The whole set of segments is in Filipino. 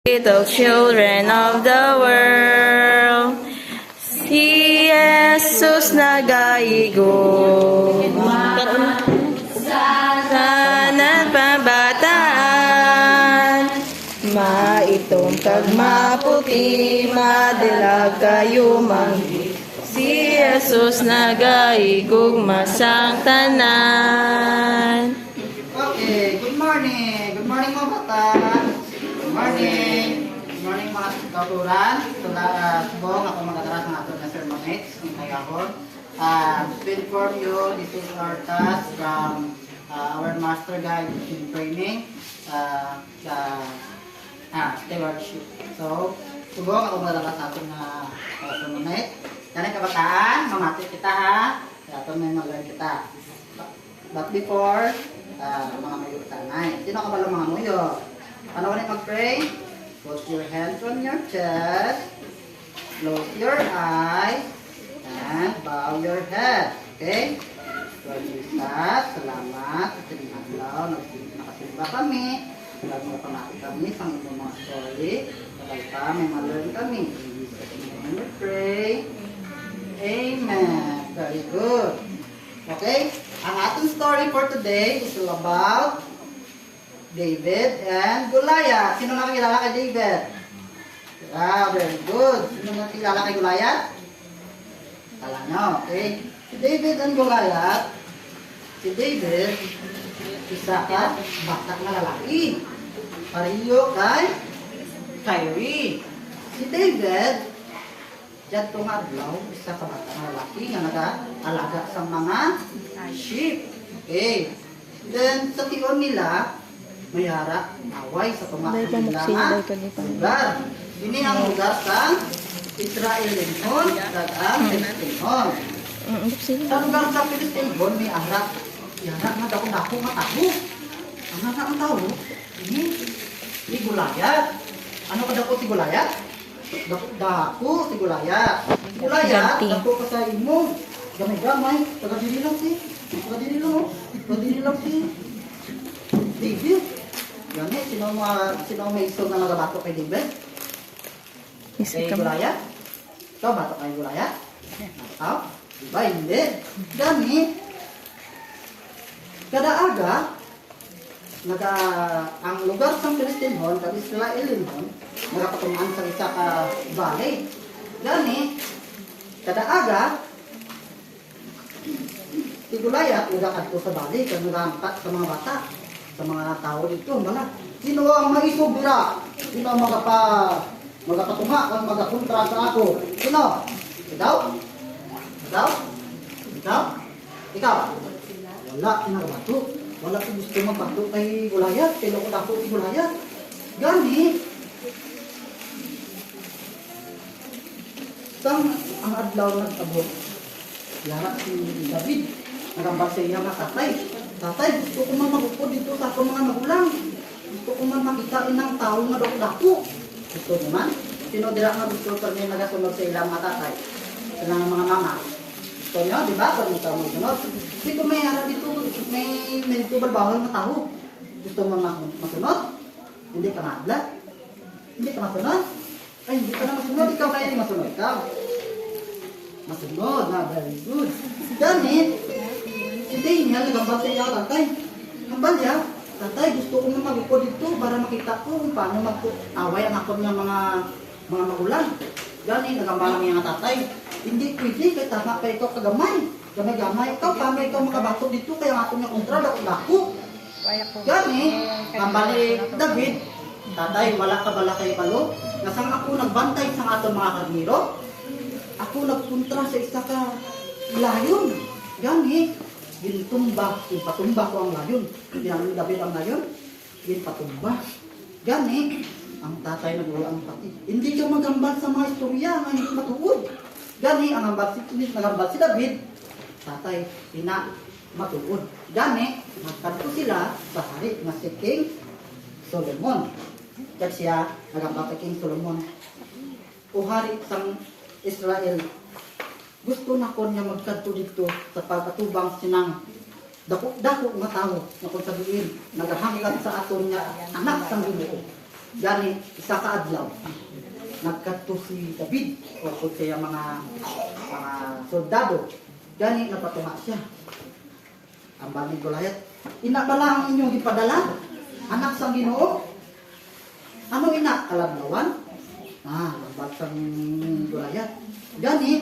Little children of the world, si Jesus nagaigo. Sana pabataan, maitong kag maputi, madilag kayo manggi. Si Jesus nagaigog masang tanan. Okay, good morning. Good morning mga bata. Good morning. Good morning mga kauturan. Subong ako magkataras ng ato na sermonettes ng kayahon. To inform you, this is our task from our master guide in training, stewardship. So, subong ako magkataras ng ato na sermonettes. Yan ang kabataan, mamati kita ha. Ito may mag-learn kita. But before, mga muyo tanay. Sino ka pala mga muyo? Paano ka na mag-pray? Put your hands on your chest, close your eyes, and bow your head. Okay? Lord Jesus, salamat sa tinaglaw. Nakasimba kami. Lord mo pamati kami sa inyong mga story. Kapag pa, may ma-learn kami. In Jesus' name we pray. Amen. Very good. Okay? Ang ating story for today is all about David and Goliath. Sino nakakilala kay David? Very good. Sino nakakilala kay Goliath? Kala nyo, okay? Si David and Goliath, si David, isa ka bata na lalaki. Pareho kay Kyrie. Si David, diyan itong adlaw, isa ka bata na lalaki nga nag-alaga sa mga sheep. Okay. Then, sa tiyon nila, mayara, away sa tumakang nila nga lugar. Ini ang lugar sa Israel Lincoln, at ang Filistinhon. Sa lugar sa Filistinhon, may arak. Yara nga dako-dako nga tao. Ang nga ang tao, ini, si Goliath. Ano ka dako si Goliath? Dako si Goliath. Goliath, dako ka sa imo. Gamay-gamay, taga-dili lang si. Taga-dili lang si David. Gani, sino may isog na nagabato kay David? Kay Goliath? Ikaw, bato kay Goliath? Ikaw? Diba, hindi. Gani, kada aga, ang lugar sa Filistinhon, kag Israel Lincoln, nagapatungan sa isa ka valley. Gani, kada aga, si Goliath nagakadto sa valley, kag nagangkat sa mga bata, sa mga tao dito. Sino ang maisubira? Sino ang magapatunga kag magakontra sa ako? Sino? Ikaw? Ikaw? Ikaw? Ikaw? Wala, kinagabato. Wala ko gusto magbato kay Goliath. Pero ko dako si Goliath. Gani, sang ang adlaw nagtabot, yara si David, nagambal sa iya nga tatay. Tatay, gusto ko man magupod dito sa akong mga magulang. Gusto ko man makita inang tao nga dako-dako. Gusto mo man? Sino dira nga gusto sa niya nagasunod sa ilang mga tatay? Sa mga mama. Gusto nyo, di ba? Pag ikaw magsunod. Dito may hara dito, may balbawal na tao. Gusto mo masunod? Hindi ka madla. Hindi ka masunod? Ay, hindi ka na masunod. Ikaw kaya di masunod. Ikaw. Masunod na, very good. Ganit, si Daniel, nagambal sa iya, tatay. Hambal niya, tatay, gusto ko na mag-upod dito para makita ko kung paano mag-away ang ako ng mga magulang. Ganit, nagambal niya nga tatay. Hindi pwede, kaya tama pa ikaw kagamay. Gamay-gamay. Ikaw, paano ikaw makabato dito, kaya nga ako niya kontra, dako-dako. Ganit, hambal ni David, tatay, wala ka bala kay Palo. Nasang ako nagbantay sa aton mga karniro. Ako nagpuntra sa isa ka layon. Gani, gintumba, patumba ko ang layon. Ginamit ni David ang layon, ginpatumba. Gani, ang tatay nagwala ang pati. Hindi ka magambal sa mga istorya nga hindi matuod. Gani, ang nagambal si David, tatay, matuod. Gani, magkanto sila sa hari na si King Solomon. Kaya siya nagambal kay King Solomon. O hari sang Israel, gusto na ko niya magkanto dito sa pagkatubang sinang dako nga tao na kung sabihin, naghahanggan sa aton niya anak sang Ginoo. Gani, isa ka adlaw. Nagkadto si David, o kung siya mga soldado. Gani, napatunga siya. Ang bali Goliath. Ina ba lang ang inyong ipadala? Anak sa Ginoo? Ano ina? Kalablawan? Ang sang Goliath. Gani,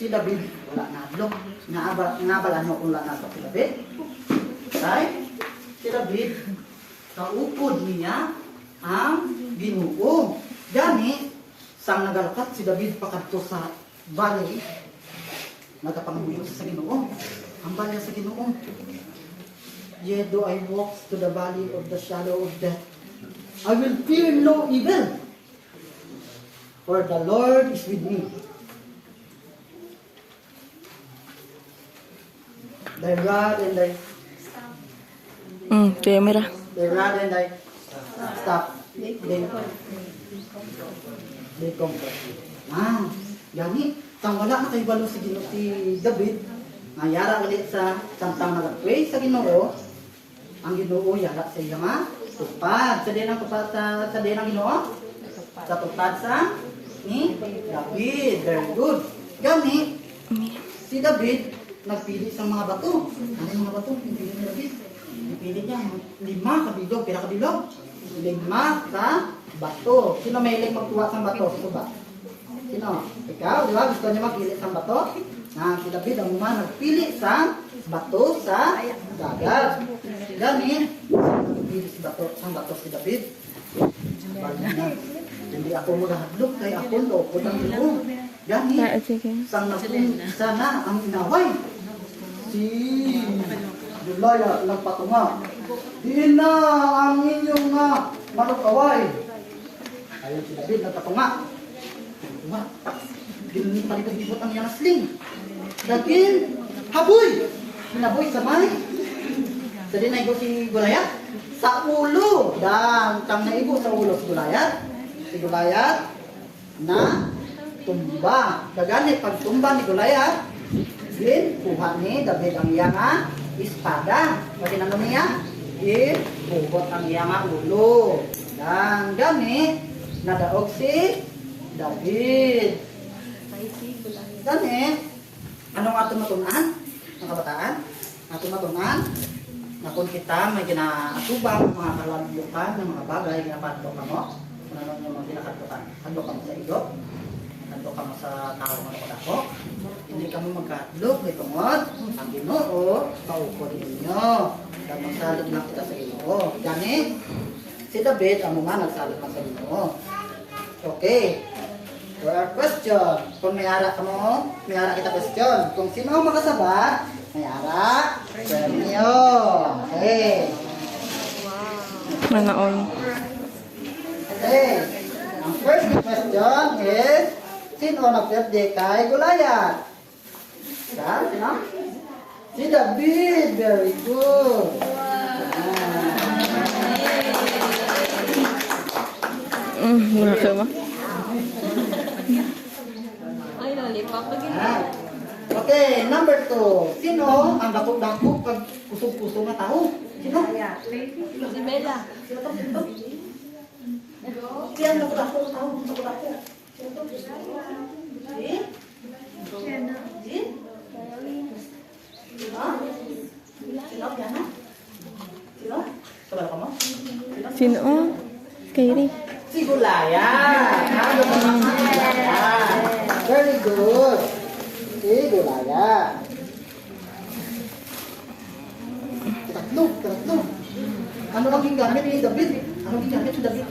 si David, wala na adlok. Nabala no kung wala na si David. Right? Si David, kaupod niya ang Ginoo. Gani, sang nagalukat si David pakadto sa valley, nagapanguyo sa Ginoo. Ang balya sa Ginoo. Yet though I walk to the valley of the shadow of death, I will fear no evil, for the Lord is with me. Thy rod and thy Camera. Stop. They comfort. Gani, sang wala na kay balo si Ginoo si David, ngayara ulit sa samtang nag-pray sa Ginoo, ang Ginoo yara sa iya nga tupad. Sa dinang tupad sa dinang Ginoo? Sa tupad sa ni David. Very good. Gani, si David nagpili sa mga bato. Ano yung mga bato? Pili ni David. Pili niya 5 kabilog, pira kabilog. 5 ka bato. Sino may ilig magtuwa sa bato? Sino ba? Sino? Ikaw, di ba? Gusto niya magpili sa bato? Si David ang nagpili sa bato sa dagat. Gani, nagpili sa bato si David. Hindi ako magahadlok kay ako loko ng Ginoo. Gani, sang sana ang inaway. Si Goliath lang patunga. Diin na ang inyong manukaway. Ayun si David nagpatunga. Gini palibot ang iyang sling. Dagin, haboy! Hinaboy sa may. Sa din naigo si Goliath. Sa ulo. Dan, kang naigo sa ulo si Goliath. Si Goliath na tumba. Kagani, pag tumba ni Goliath, din, kuha ni David ang iyang espada. Kasi nano niya? Ibugot ang iyang ulo. Dan, gani, nadaog si David. Gani, anong atong matunan? Mga kabataan? Atong matunan? Na kung kita may ginaatubang mga kalambukan ng mga bagay, ginapadlok ka mo. Kung ano yung mga ginakadlokan. Hadlok ka mo sa iyo. Hadlok ka mo sa tao mo na ako. Hindi ka mo magkadlok. May tungod. Ang Ginoo, paupod ninyo. Dahil magsalit lang kita sa Ginoo. Gani, si David, ang mga nagsalit lang sa Ginoo. Okay. For our question, kung mayara ka mo, mayara kita question. Kung sino ang makasabat, mayara, premyo. Okay. Mga on. Okay. Ang first question is, sino nag-birthday kay Goliath? Sino? Si David. Very good. Mga kama. Ay, lollipop. Okay, number 2. Sino ang dakot-dakot pag kusog-kusog na tao? Sino? Si Bella. Sino to? Sino to? Sino ang dakot-dakot na tao? Dakot-dakot. Sino to? Si? Si? Ha? Sino? Diana? Sino? Sabala ka mo? Sino? Kairi. Si Goliath. Very good. Si Goliath. Tatlo. Ano ang gingamit ni David? Anong gingamit ni David?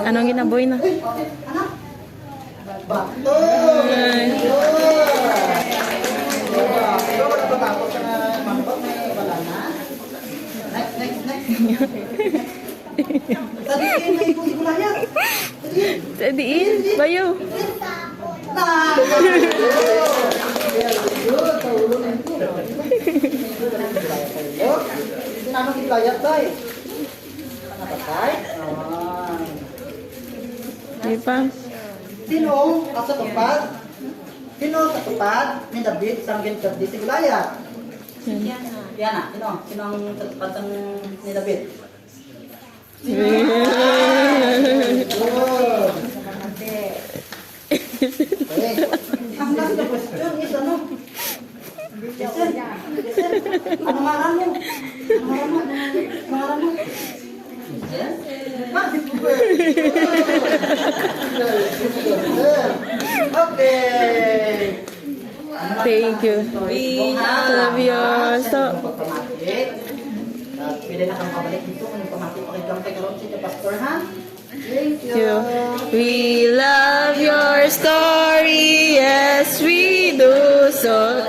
Anong ginaboy na? Okay, anak. Bato. Wala pa tapos na manipot may balana. Next. Tadiin na ibu Goliath. Tadiin, bayo. Nah, Sinano si Goliath tay? Napatay? Di pa. Sino ang sa tupad? Sino sa tupad ni David sang ginterdi si Goliath? Diana. Sino ang sa tupad sang ni David? Okay. Ang last na question is ano? Yes, sir. Yes, sir. Ano ngaran mo? Ano ngaran mo? Ano ngaran mo? Di po ba? Okay. Thank you. Love you. So, Pwede na kang pabalik dito kung pamati pakitang kay karon si Pastor ha. Thank you. you. We love your story, yes we do. So